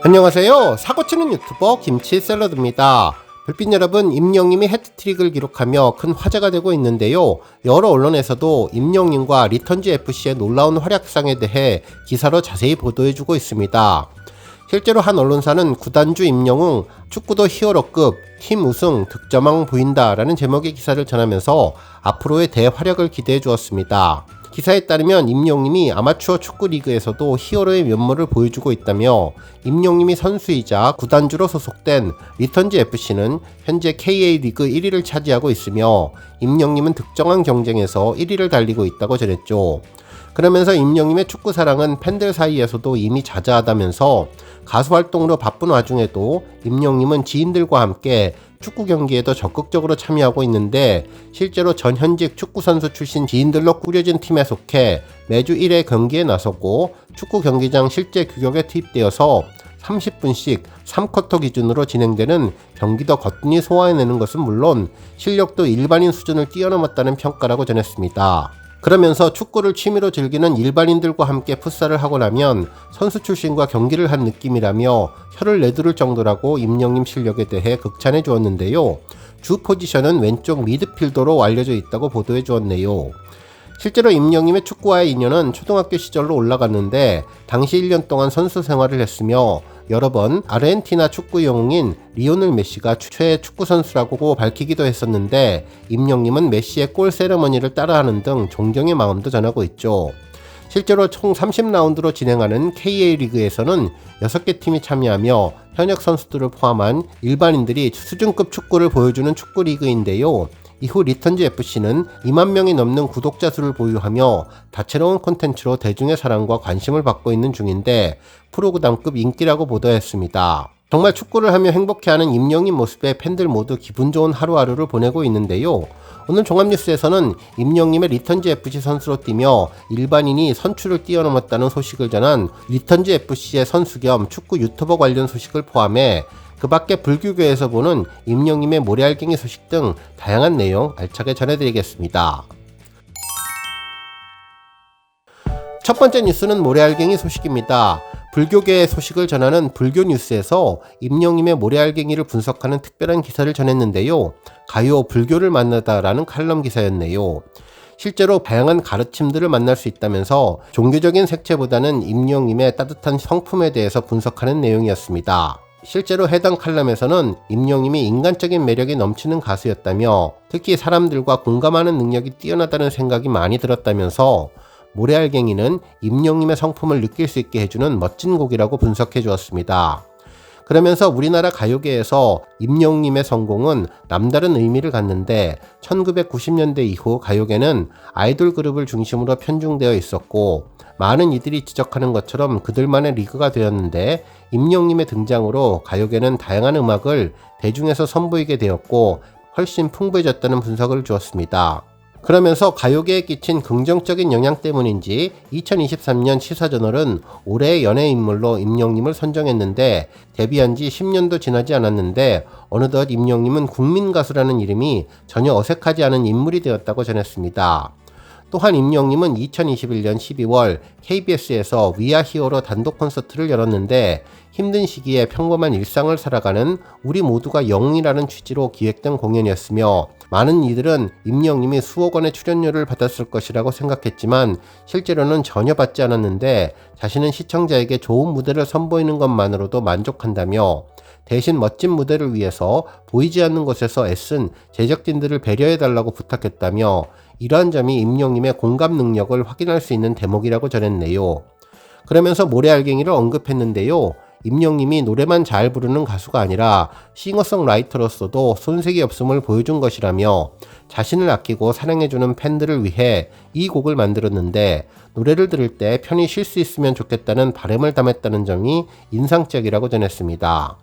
안녕하세요. 사고치는 유튜버 김치샐러드입니다. 별빛 여러분, 임영님이 해트트릭을 기록하며 큰 화제가 되고 있는데요. 여러 언론에서도 임영님과 리턴즈 FC의 놀라운 활약상에 대해 기사로 자세히 보도해주고 있습니다. 실제로 한 언론사는 구단주 임영웅 축구도 히어로급 팀 우승 득점왕 보인다 라는 제목의 기사를 전하면서 앞으로의 대활약을 기대해 주었습니다. 기사에 따르면 임영님이 아마추어 축구 리그에서도 히어로의 면모를 보여주고 있다며, 임영님이 선수이자 구단주로 소속된 리턴즈 FC는 현재 KA 리그 1위를 차지하고 있으며 임영님은 특정한 경쟁에서 1위를 달리고 있다고 전했죠. 그러면서 임영님의 축구 사랑은 팬들 사이에서도 이미 자자하다면서 가수 활동으로 바쁜 와중에도 임영님은 지인들과 함께 축구 경기에도 적극적으로 참여하고 있는데, 실제로 전현직 축구선수 출신 지인들로 꾸려진 팀에 속해 매주 1회 경기에 나섰고 축구 경기장 실제 규격에 투입되어서 30분씩 3쿼터 기준으로 진행되는 경기도 거뜬히 소화해내는 것은 물론 실력도 일반인 수준을 뛰어넘었다는 평가라고 전했습니다. 그러면서 축구를 취미로 즐기는 일반인들과 함께 풋살을 하고 나면 선수 출신과 경기를 한 느낌이라며 혀를 내두를 정도라고 임영님 실력에 대해 극찬해 주었는데요. 주 포지션은 왼쪽 미드필더로 알려져 있다고 보도해 주었네요. 실제로 임영님의 축구와의 인연은 초등학교 시절로 올라갔는데, 당시 1년 동안 선수 생활을 했으며 여러 번 아르헨티나 축구 영웅인 리오넬 메시가 최애 축구 선수라고 밝히기도 했었는데, 임영님은 메시의 골 세레머니를 따라하는 등 존경의 마음도 전하고 있죠. 실제로 총 30라운드로 진행하는 KA 리그에서는 6개 팀이 참여하며 현역 선수들을 포함한 일반인들이 수준급 축구를 보여주는 축구 리그인데요. 이후 리턴즈 FC는 2만 명이 넘는 구독자 수를 보유하며 다채로운 콘텐츠로 대중의 사랑과 관심을 받고 있는 중인데, 프로그램급 인기라고 보도했습니다. 정말 축구를 하며 행복해하는 임영님 모습에 팬들 모두 기분 좋은 하루하루를 보내고 있는데요. 오늘 종합뉴스에서는 임영님의 리턴즈 FC 선수로 뛰며 일반인이 선출을 뛰어넘었다는 소식을 전한 리턴즈 FC의 선수 겸 축구 유튜버 관련 소식을 포함해 그 밖에 불교계에서 보는 임영님의 모래알갱이 소식 등 다양한 내용 알차게 전해드리겠습니다. 첫 번째 뉴스는 모래알갱이 소식입니다. 불교계의 소식을 전하는 불교뉴스에서 임영님의 모래알갱이를 분석하는 특별한 기사를 전했는데요. 가요 불교를 만나다 라는 칼럼 기사였네요. 실제로 다양한 가르침들을 만날 수 있다면서 종교적인 색채보다는 임영님의 따뜻한 성품에 대해서 분석하는 내용이었습니다. 실제로 해당 칼럼에서는 임영님이 인간적인 매력이 넘치는 가수였다며, 특히 사람들과 공감하는 능력이 뛰어나다는 생각이 많이 들었다면서 모래알갱이는 임영님의 성품을 느낄 수 있게 해주는 멋진 곡이라고 분석해 주었습니다. 그러면서 우리나라 가요계에서 임영님의 성공은 남다른 의미를 갖는데, 1990년대 이후 가요계는 아이돌 그룹을 중심으로 편중되어 있었고 많은 이들이 지적하는 것처럼 그들만의 리그가 되었는데, 임영님의 등장으로 가요계는 다양한 음악을 대중에서 선보이게 되었고 훨씬 풍부해졌다는 분석을 주었습니다. 그러면서 가요계에 끼친 긍정적인 영향 때문인지 2023년 시사저널은 올해의 연예인물로 임영님을 선정했는데, 데뷔한 지 10년도 지나지 않았는데 어느덧 임영님은 국민가수라는 이름이 전혀 어색하지 않은 인물이 되었다고 전했습니다. 또한 임영님은 2021년 12월 KBS에서 위아 히어로 단독 콘서트를 열었는데, 힘든 시기에 평범한 일상을 살아가는 우리 모두가 영웅이라는 취지로 기획된 공연이었으며, 많은 이들은 임영님이 수억 원의 출연료를 받았을 것이라고 생각했지만 실제로는 전혀 받지 않았는데, 자신은 시청자에게 좋은 무대를 선보이는 것만으로도 만족한다며, 대신 멋진 무대를 위해서 보이지 않는 곳에서 애쓴 제작진들을 배려해달라고 부탁했다며, 이러한 점이 임영님의 공감 능력을 확인할 수 있는 대목이라고 전했네요. 그러면서 모래알갱이를 언급했는데요. 임영님이 노래만 잘 부르는 가수가 아니라 싱어송라이터로서도 손색이 없음을 보여준 것이라며, 자신을 아끼고 사랑해주는 팬들을 위해 이 곡을 만들었는데 노래를 들을 때 편히 쉴 수 있으면 좋겠다는 바람을 담았다는 점이 인상적이라고 전했습니다.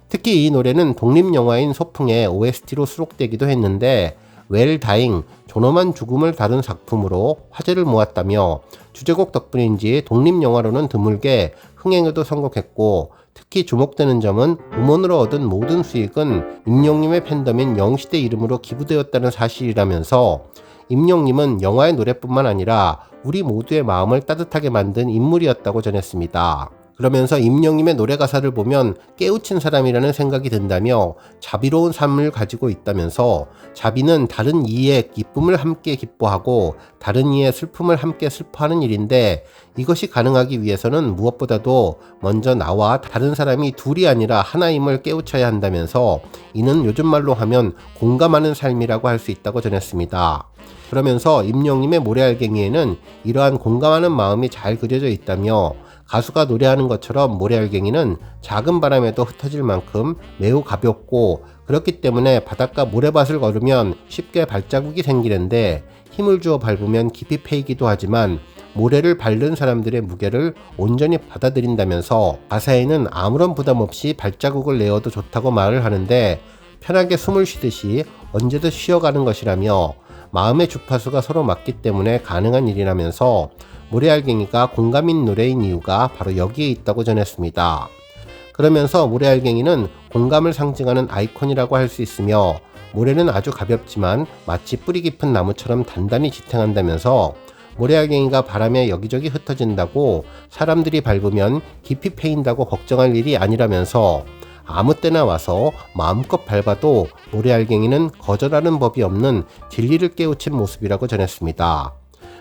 특히 이 노래는 독립영화인 소풍의 OST로 수록되기도 했는데, 웰 다잉, 존엄한 죽음을 다룬 작품으로 화제를 모았다며, 주제곡 덕분인지 독립영화로는 드물게 흥행에도 성공했고, 특히 주목되는 점은 음원으로 얻은 모든 수익은 임영님의 팬덤인 영시대 이름으로 기부되었다는 사실이라면서, 임영님은 영화의 노래뿐만 아니라 우리 모두의 마음을 따뜻하게 만든 인물이었다고 전했습니다. 그러면서 임영님의 노래 가사를 보면 깨우친 사람이라는 생각이 든다며 자비로운 삶을 가지고 있다면서 자비는 다른 이의 기쁨을 함께 기뻐하고 다른 이의 슬픔을 함께 슬퍼하는 일인데 이것이 가능하기 위해서는 무엇보다도 먼저 나와 다른 사람이 둘이 아니라 하나임을 깨우쳐야 한다면서 이는 요즘 말로 하면 공감하는 삶이라고 할 수 있다고 전했습니다. 그러면서 임영님의 모래알갱이에는 이러한 공감하는 마음이 잘 그려져 있다며 가수가 노래하는 것처럼 모래알갱이는 작은 바람에도 흩어질 만큼 매우 가볍고 그렇기 때문에 바닷가 모래밭을 걸으면 쉽게 발자국이 생기는데 힘을 주어 밟으면 깊이 패이기도 하지만 모래를 밟는 사람들의 무게를 온전히 받아들인다면서 가사에는 아무런 부담 없이 발자국을 내어도 좋다고 말을 하는데 편하게 숨을 쉬듯이 언제든 쉬어가는 것이라며 마음의 주파수가 서로 맞기 때문에 가능한 일이라면서 모래알갱이가 공감인 노래인 이유가 바로 여기에 있다고 전했습니다. 그러면서 모래알갱이는 공감을 상징하는 아이콘이라고 할 수 있으며 모래는 아주 가볍지만 마치 뿌리 깊은 나무처럼 단단히 지탱한다면서 모래알갱이가 바람에 여기저기 흩어진다고 사람들이 밟으면 깊이 패인다고 걱정할 일이 아니라면서 아무 때나 와서 마음껏 밟아도 모래알갱이는 거절하는 법이 없는 진리를 깨우친 모습이라고 전했습니다.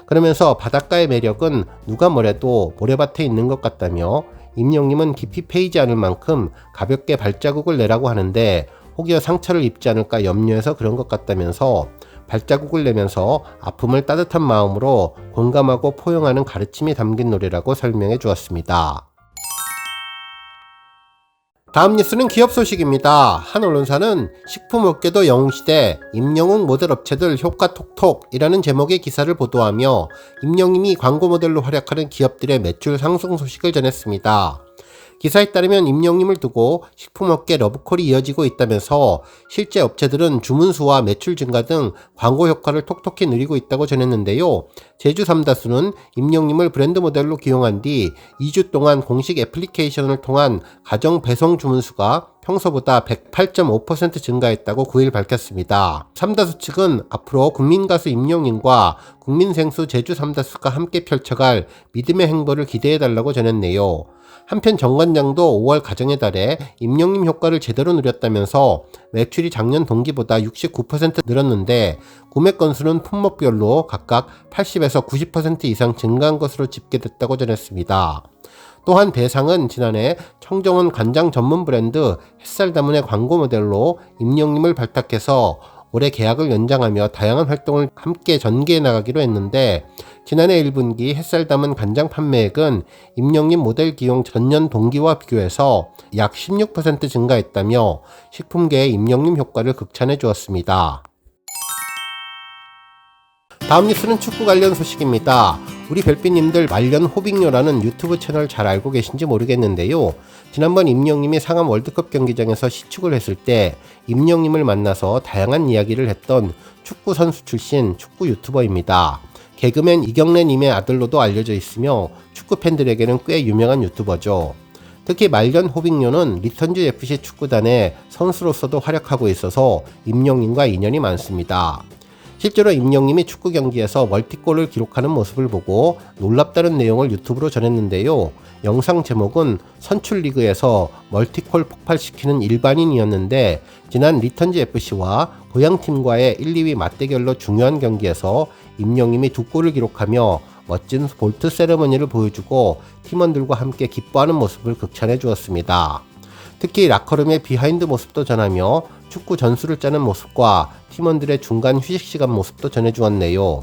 그러면서 바닷가의 매력은 누가 뭐래도 모래밭에 있는 것 같다며 임영님은 깊이 패이지 않을 만큼 가볍게 발자국을 내라고 하는데 혹여 상처를 입지 않을까 염려해서 그런 것 같다면서 발자국을 내면서 아픔을 따뜻한 마음으로 공감하고 포용하는 가르침이 담긴 노래라고 설명해 주었습니다. 다음 뉴스는 기업 소식입니다. 한 언론사는 식품업계도 영웅시대 임영웅 모델 업체들 효과 톡톡이라는 제목의 기사를 보도하며 임영웅이 광고 모델로 활약하는 기업들의 매출 상승 소식을 전했습니다. 기사에 따르면 임영웅을 두고 식품업계 러브콜이 이어지고 있다면서 실제 업체들은 주문수와 매출 증가 등 광고 효과를 톡톡히 누리고 있다고 전했는데요. 제주 삼다수는 임영웅을 브랜드 모델로 기용한 뒤 2주 동안 공식 애플리케이션을 통한 가정 배송 주문수가 평소보다 108.5% 증가했다고 9일 밝혔습니다. 삼다수 측은 앞으로 국민가수 임영웅과 국민생수 제주 삼다수가 함께 펼쳐갈 믿음의 행보를 기대해달라고 전했네요. 한편 정관장도 5월 가정의 달에 임영웅 효과를 제대로 누렸다면서 매출이 작년 동기보다 69% 늘었는데 구매 건수는 품목별로 각각 80에서 90% 이상 증가한 것으로 집계됐다고 전했습니다. 또한 대상은 지난해 청정원 간장 전문 브랜드 햇살다문의 광고 모델로 임영웅을 발탁해서 올해 계약을 연장하며 다양한 활동을 함께 전개해 나가기로 했는데 지난해 1분기 햇살담은 간장 판매액은 임영웅 모델 기용 전년 동기와 비교해서 약 16% 증가했다며 식품계의 임영웅 효과를 극찬해 주었습니다. 다음 뉴스는 축구 관련 소식입니다. 우리 별빛님들 말년 호빙요라는 유튜브 채널 잘 알고 계신지 모르겠는데요. 지난번 임영웅이 상암 월드컵 경기장에서 시축을 했을 때 임영웅을 만나서 다양한 이야기를 했던 축구 선수 출신 축구 유튜버입니다. 개그맨 이경래님의 아들로도 알려져 있으며 축구 팬들에게는 꽤 유명한 유튜버죠. 특히 말년 호빙요는 리턴즈 FC 축구단의 선수로서도 활약하고 있어서 임영웅과 인연이 많습니다. 실제로 임영웅이 축구 경기에서 멀티골을 기록하는 모습을 보고 놀랍다는 내용을 유튜브로 전했는데요. 영상 제목은 선출리그에서 멀티골 폭발시키는 일반인이었는데 지난 리턴즈 FC와 고향팀과의 1, 2위 맞대결로 중요한 경기에서 임영웅이 2골을 기록하며 멋진 볼트 세레머니를 보여주고 팀원들과 함께 기뻐하는 모습을 극찬해 주었습니다. 특히 라커룸의 비하인드 모습도 전하며 축구 전술을 짜는 모습과 팀원들의 중간 휴식 시간 모습도 전해주었네요.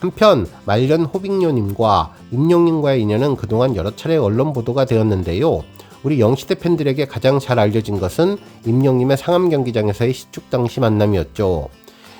한편 말년 호빙요님과 임영웅과의 인연은 그동안 여러 차례 언론 보도가 되었는데요. 우리 영시대 팬들에게 가장 잘 알려진 것은 임영웅의 상암 경기장에서의 시축 당시 만남이었죠.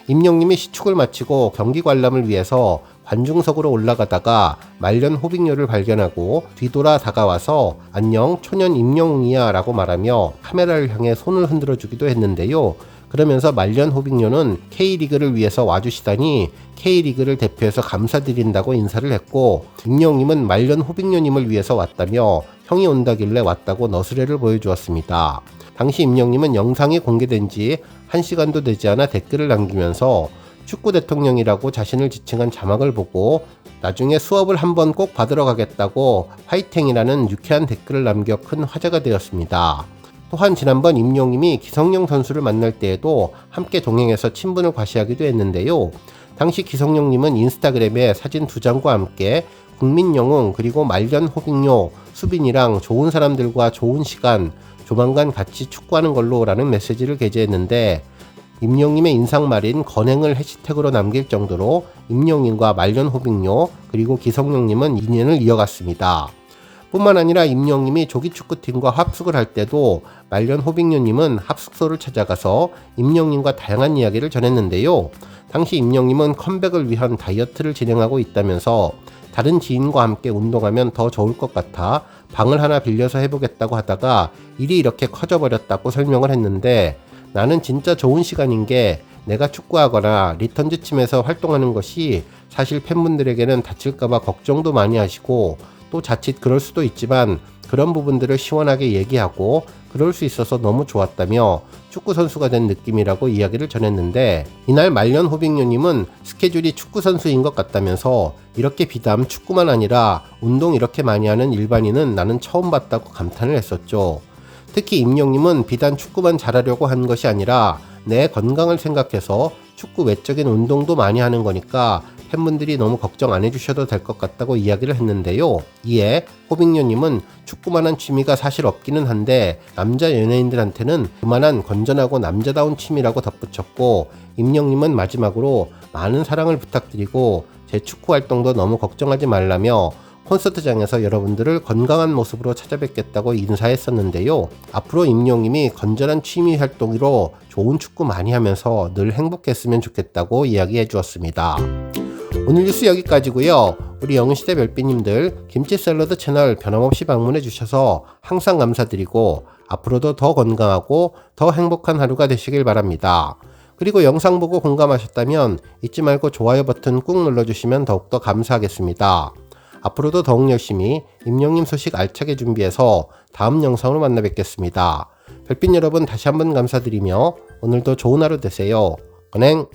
임영웅이 시축을 마치고 경기 관람을 위해서 관중석으로 올라가다가 말년 호빙요를 발견하고 뒤돌아 다가와서 안녕 초년 임영웅이야 라고 말하며 카메라를 향해 손을 흔들어 주기도 했는데요. 그러면서 말년 호빙요는 K리그를 위해서 와주시다니 K리그를 대표해서 감사드린다고 인사를 했고 임영웅은 말년 호빙요님을 위해서 왔다며 형이 온다길래 왔다고 너스레를 보여주었습니다. 당시 임영웅은 영상이 공개된 지 1시간도 되지 않아 댓글을 남기면서 축구 대통령이라고 자신을 지칭한 자막을 보고 나중에 수업을 한번 꼭 받으러 가겠다고 화이팅이라는 유쾌한 댓글을 남겨 큰 화제가 되었습니다. 또한 지난번 임영님이 기성용 선수를 만날 때에도 함께 동행해서 친분을 과시하기도 했는데요. 당시 기성용님은 인스타그램에 사진 2장과 함께 국민영웅 그리고 말년 호빙요 수빈이랑 좋은 사람들과 좋은 시간 조만간 같이 축구하는 걸로 라는 메시지를 게재했는데 임영님의 인상말인 건행을 해시태그로 남길 정도로 임영님과 말년 호빙요 그리고 기성용님은 인연을 이어갔습니다. 뿐만 아니라 임영님이 조기축구팀과 합숙을 할 때도 말년 호빙요님은 합숙소를 찾아가서 임영님과 다양한 이야기를 전했는데요. 당시 임영님은 컴백을 위한 다이어트를 진행하고 있다면서 다른 지인과 함께 운동하면 더 좋을 것 같아 방을 하나 빌려서 해보겠다고 하다가 일이 이렇게 커져버렸다고 설명을 했는데 나는 진짜 좋은 시간인 게 내가 축구하거나 리턴즈 팀에서 활동하는 것이 사실 팬분들에게는 다칠까봐 걱정도 많이 하시고 또 자칫 그럴 수도 있지만 그런 부분들을 시원하게 얘기하고 그럴 수 있어서 너무 좋았다며 축구선수가 된 느낌이라고 이야기를 전했는데 이날 말년 호빙요님은 스케줄이 축구선수인 것 같다면서 이렇게 비담 축구만 아니라 운동 이렇게 많이 하는 일반인은 나는 처음 봤다고 감탄을 했었죠. 특히 임영님은 비단 축구만 잘하려고 한 것이 아니라 내 건강을 생각해서 축구 외적인 운동도 많이 하는 거니까 팬분들이 너무 걱정 안 해주셔도 될 것 같다고 이야기를 했는데요. 이에 호빙요님은 축구만한 취미가 사실 없기는 한데 남자 연예인들한테는 그만한 건전하고 남자다운 취미라고 덧붙였고 임영님은 마지막으로 많은 사랑을 부탁드리고 제 축구 활동도 너무 걱정하지 말라며 콘서트장에서 여러분들을 건강한 모습으로 찾아뵙겠다고 인사했었는데요. 앞으로 임영님이 건전한 취미 활동으로 좋은 축구 많이 하면서 늘 행복했으면 좋겠다고 이야기해 주었습니다. 오늘 뉴스 여기까지고요. 우리 영시대 별빛님들 김치 샐러드 채널 변함없이 방문해 주셔서 항상 감사드리고 앞으로도 더 건강하고 더 행복한 하루가 되시길 바랍니다. 그리고 영상 보고 공감하셨다면 잊지 말고 좋아요 버튼 꾹 눌러주시면 더욱더 감사하겠습니다. 앞으로도 더욱 열심히 임영님 소식 알차게 준비해서 다음 영상으로 만나 뵙겠습니다. 별빛 여러분 다시 한번 감사드리며 오늘도 좋은 하루 되세요. 건행!